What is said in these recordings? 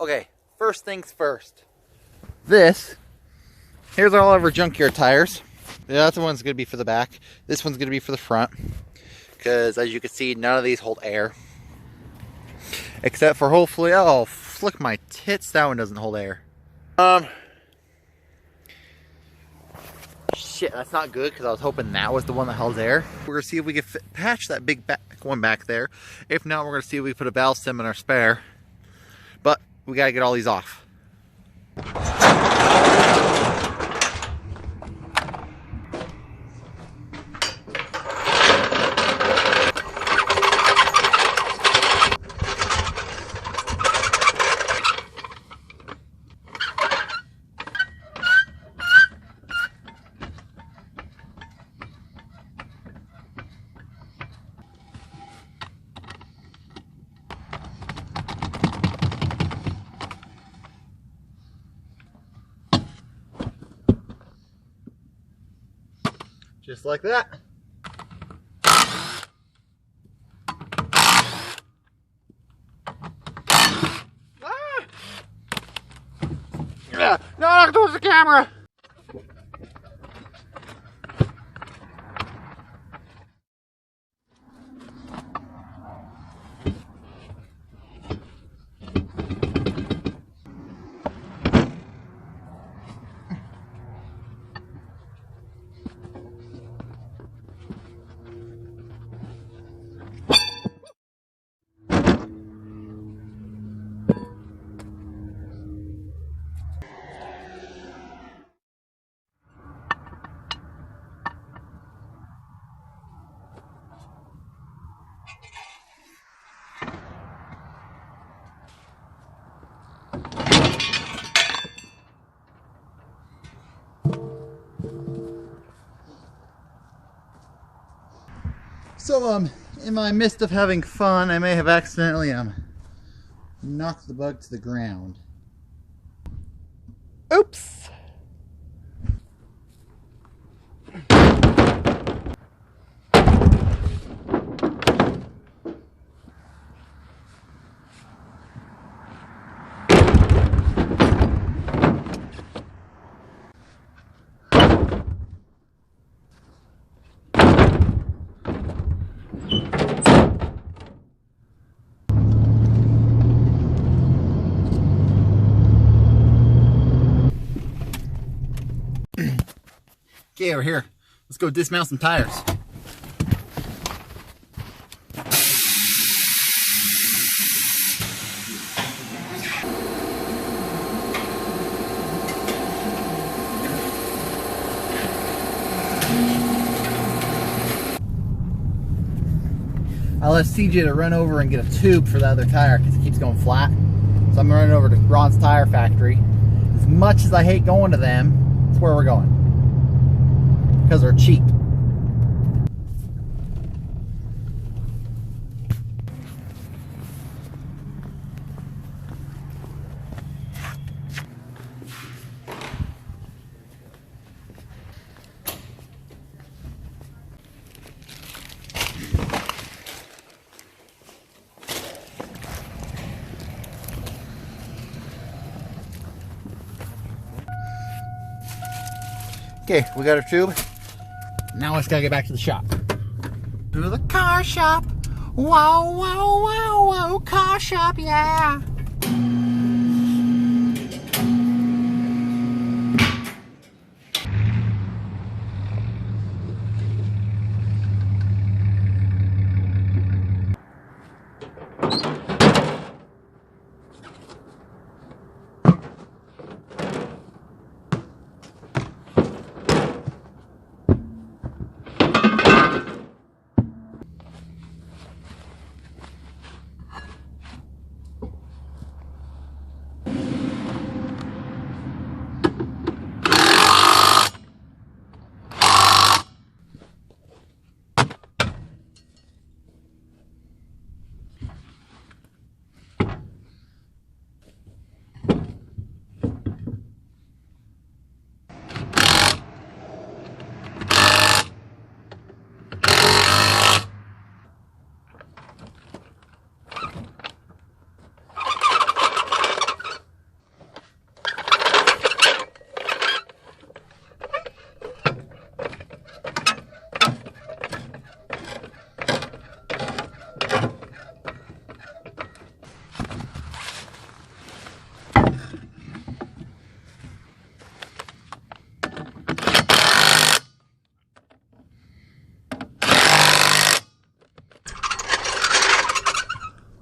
Okay, first things first. Here's all of our junkyard tires. The other one's going to be for the back. This one's going to be for the front. Because as you can see, none of these hold air. Except for hopefully, oh, flick my tits, that one doesn't hold air. Shit, that's not good because I was hoping that was the one that held air. We're going to see if we can patch that big back one back there. If not, we're going to see if we can put a valve stem in our spare. But we got to get all these off. Just like that. Ah! Yeah. No, not towards the camera. So, in my midst of having fun, I may have accidentally, knocked the bug to the ground. Oops! Okay, over here. Let's go dismount some tires. I left CJ to run over and get a tube for the other tire because it keeps going flat. So I'm running over to Ron's Tire Factory. As much as I hate going to them, it's where we're going. Because they're cheap. Okay, we got our tube. Now let's gotta get back to the shop. To the car shop. Wow, wow, wow, wow, car shop, yeah.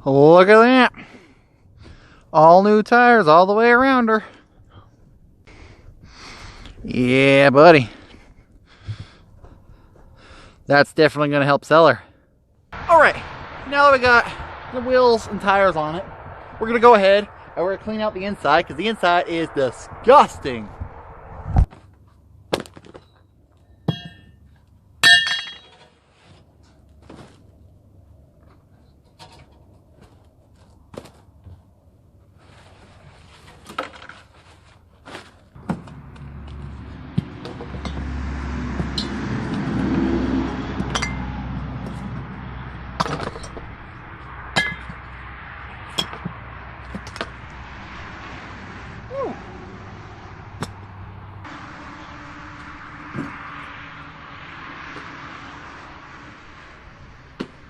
Look at that. All new tires all the way around her. Yeah, buddy. That's definitely going to help sell her. Alright, now that we got the wheels and tires on it, we're going to go ahead and we're going to clean out the inside because the inside is disgusting.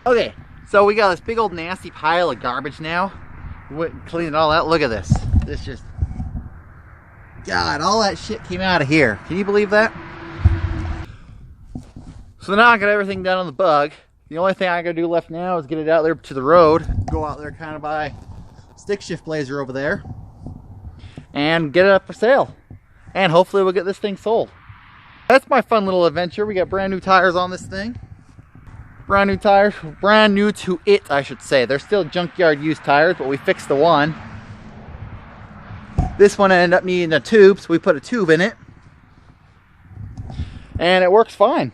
Okay, so we got this big old nasty pile of garbage now. Cleaning all out. Look at this. This just... God, all that shit came out of here. Can you believe that? So now I got everything done on the Bug. The only thing I gotta do left now is get it out there to the road. Go out there kind of by stick shift blazer over there. And get it up for sale. And hopefully we'll get this thing sold. That's my fun little adventure. We got brand new tires on this thing. Brand new tires, brand new to it, I should say. They're still junkyard used tires, but we fixed the one. This one ended up needing a tube, so we put a tube in it. And it works fine.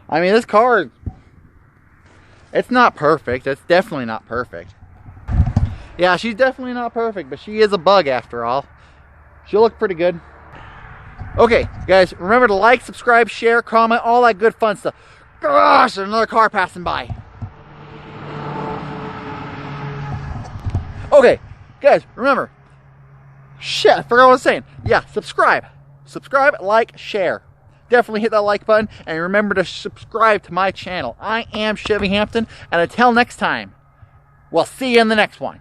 I mean, this car, it's not perfect. It's definitely not perfect. Yeah, she's definitely not perfect, but she is a Bug after all. She'll look pretty good. Okay, guys, remember to like, subscribe, share, comment, all that good fun stuff. Gosh, there's another car passing by. Okay, guys, remember. Shit, I forgot what I was saying. Yeah, subscribe. Subscribe, like, share. Definitely hit that like button, and remember to subscribe to my channel. I am Chevy Hampton, and until next time, we'll see you in the next one.